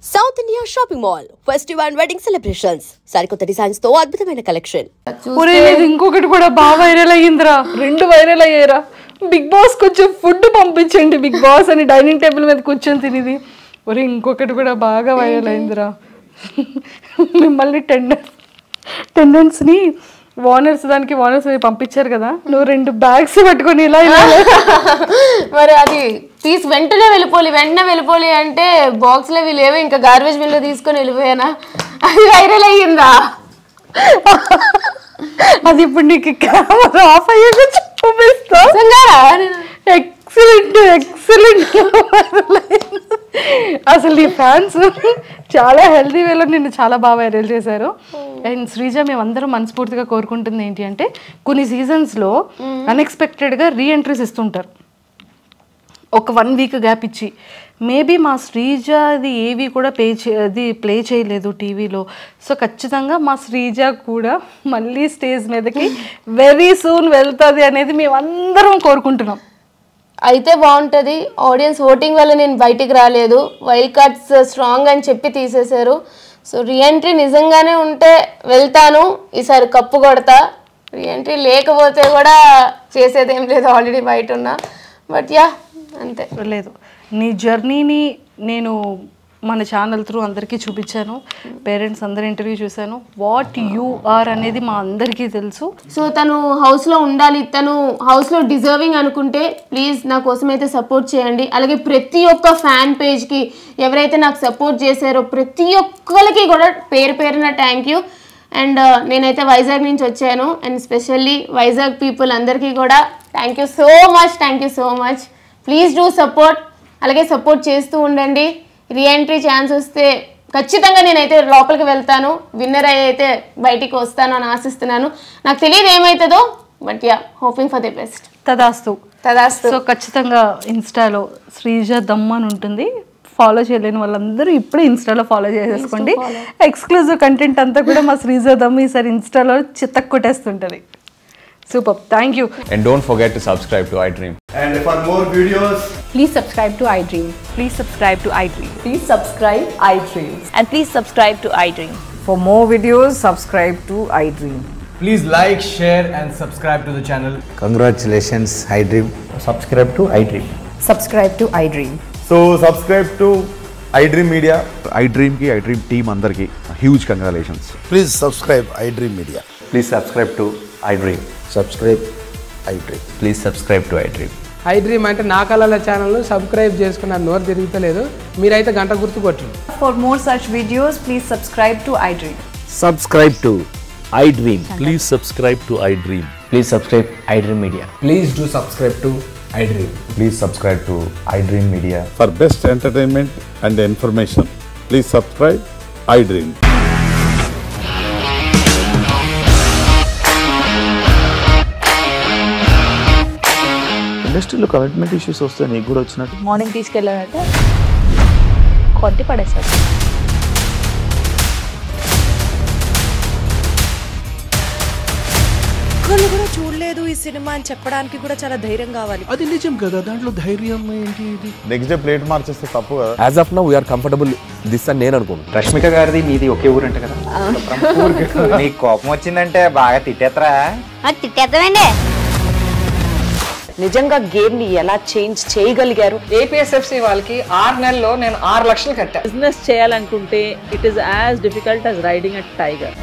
South India Shopping Mall Festival and Wedding Celebrations. Sarikota designs తో అద్భుతమైన collection. ఒరేయ్ ఇంకొకటి కూడా బాగా వైరల్ అయ్యిందిరా. రెండు వైరల్ అయ్యారా. బిగ్ బాస్ కొంచెం ఫుడ్ పంపించండి బిగ్ బాస్ అని డైనింగ్ టేబుల్ మీద కూర్చొని తినేది. ఒరేయ్ ఇంకొకటి కూడా బాగా వైరల్ అయిందిరా. మిమ్మల్ని టెండెన్స్ ని వానర్స్ పంపించారు కదా, నువ్వు 2 బ్యాగ్స్ పట్టుకొని ఇలా మరి అది తీసి వెంటనే వెళ్ళిపోలి అంటే బాక్స్ లో లేవు, ఇంకా గార్బేజ్ బిన్ లో తీసుకొని వెళ్ళిపోయానా, అది వైరల్ అయ్యిందా? అది ఇప్పుడు నీకు కెమెరా ఆఫ్ అయ్యాక చూపిస్తా. ఎక్సలెంట్ అసలు నీ ఫ్యాన్స్ చాలా హెల్దీ వేలో నిన్ను చాలా బాగా వైరల్ చేశారు. అండ్ శ్రీజ, మేమందరం మనస్ఫూర్తిగా కోరుకుంటుంది ఏంటి అంటే, కొన్ని సీజన్స్లో అన్ఎక్స్పెక్టెడ్గా రీఎంట్రీస్ ఇస్తుంటారు ఒక 1 వీక్ గ్యాప్ ఇచ్చి. మేబీ మా శ్రీజ అది ఏవి కూడా ప్లే చేయలేదు టీవీలో. సో ఖచ్చితంగా మా శ్రీజ కూడా మళ్ళీ స్టేజ్ మీదకి వెరీ సూన్ వెళ్తుంది అనేది మేమందరం కోరుకుంటున్నాం. అయితే బాగుంటుంది. ఆడియన్స్ ఓటింగ్ వల్ల నేను బయటికి రాలేదు, వైల్డ్ కార్డ్స్ స్ట్రాంగ్ అని చెప్పి తీసేశారు. సో రీఎంట్రీ నిజంగానే ఉంటే వెళ్తాను, ఈసారి కప్పు కొడతా. రీఎంట్రీ లేకపోతే కూడా చేసేది ఏం లేదు, ఆల్రెడీ బయట ఉన్నా. బట్ యా అంతే. లేదు, నీ జర్నీని నేను మన ఛానల్ త్రూ అందరికీ చూపించాను, పేరెంట్స్ అందరి ఇంటర్వ్యూ చూశాను. వాట్ యు ఆర్ అనేది మా అందరికీ తెలుసు. సో తను హౌస్లో ఉండాలి, తను హౌస్లో డిజర్వింగ్ అనుకుంటే ప్లీజ్ నా కోసం అయితే సపోర్ట్ చేయండి. అలాగే ప్రతి ఒక్క ఫ్యాన్ పేజ్కి ఎవరైతే నాకు సపోర్ట్ చేశారో ప్రతి ఒక్కరికి కూడా పేరున థ్యాంక్ యూ. అండ్ నేనైతే వైజాగ్ నుంచి వచ్చాను, అండ్ స్పెషల్లీ వైజాగ్ పీపుల్ అందరికీ కూడా thank you so much. Please do support, అలాగే సపోర్ట్ చేస్తూ ఉండండి. రీఎంట్రీ ఛాన్స్ వస్తే ఖచ్చితంగా నేనైతే లోపలికి వెళ్తాను, విన్నర్ అయితే బయటికి వస్తాను అని ఆశిస్తున్నాను. నాకు తెలియదు ఏమవుతుందో, but yeah hoping for the best. తదాస్తు. సో ఖచ్చితంగా ఇన్స్టాలో శ్రీజ దమ్ అని ఉంటుంది, ఫాలో చేయలేని వాళ్ళందరూ ఇప్పుడే ఇన్స్టాలో ఫాలో చేసేసుకోండి. ఎక్స్క్లూజివ్ కంటెంట్ అంతా కూడా మా శ్రీజ దమ్ ఈసారి ఇన్స్టాలో చిత్తకు కొట్టేస్తుంటుంది. Super, thank you. And don't forget to subscribe to iDream. And for more videos, please subscribe to iDream. Please subscribe to iDream. Please subscribe iDream. And please subscribe to iDream. For more videos, subscribe to iDream. please like, share and subscribe to the channel. Congratulations, iDream. Subscribe to iDream. Subscribe to iDream. So subscribe to iDream Media. iDream ki iDream team andarki huge congratulations. Please subscribe iDream Media. Please subscribe to iDream. Subscribe iDream. Please subscribe to iDream. iDream అంటే నా కళల channel subscribe చేసుకున్న నోరు తిరుగుతలేదు, మీరైతే గంట గుర్తు కొట్టండి. For more such videos, please subscribe to iDream. Subscribe to iDream. Please subscribe to iDream. Please subscribe iDream Media. Please do subscribe to iDream. Please subscribe to iDream Media. For best entertainment and information, please subscribe iDream. ఇండస్ట్రీలో commitment issues వస్తే నీకు కూడా వచ్చినట్టు. Morning తీసుకెళ్ళాడంటే కొట్టి పడేస్తాడు. ఒక్కళ్ళు కూడా చూడలేదు ఈ సినిమా అని చెప్పడానికి కూడా చాలా ధైర్యం కావాలి. అది నిజం కదా, దాంట్లో ధైర్యం ఏంటి? ఇది నెక్స్ట్ డే ప్లేట్ మార్చేస్తే తప్పు కదా. As of now we're comfortable this అని నేను అనుకుంటున్నాను. రష్మిక గారిది మీది ఒకే ఊరు అంటే కదా. నీకు కోపం వచ్చిందంటే బాగా తిట్టేత్తరా? తిట్టేద్దామండి. నిజంగా గేమ్ ని ఎలా చేంజ్ చేయగలిగారు? ఏపీఎస్ఎఫ్సి వాళ్ళకి 6 నెలల్లో నేను 6 లక్షలు కట్టా. బిజినెస్ చేయాలనుకుంటే it is as difficult as riding a tiger.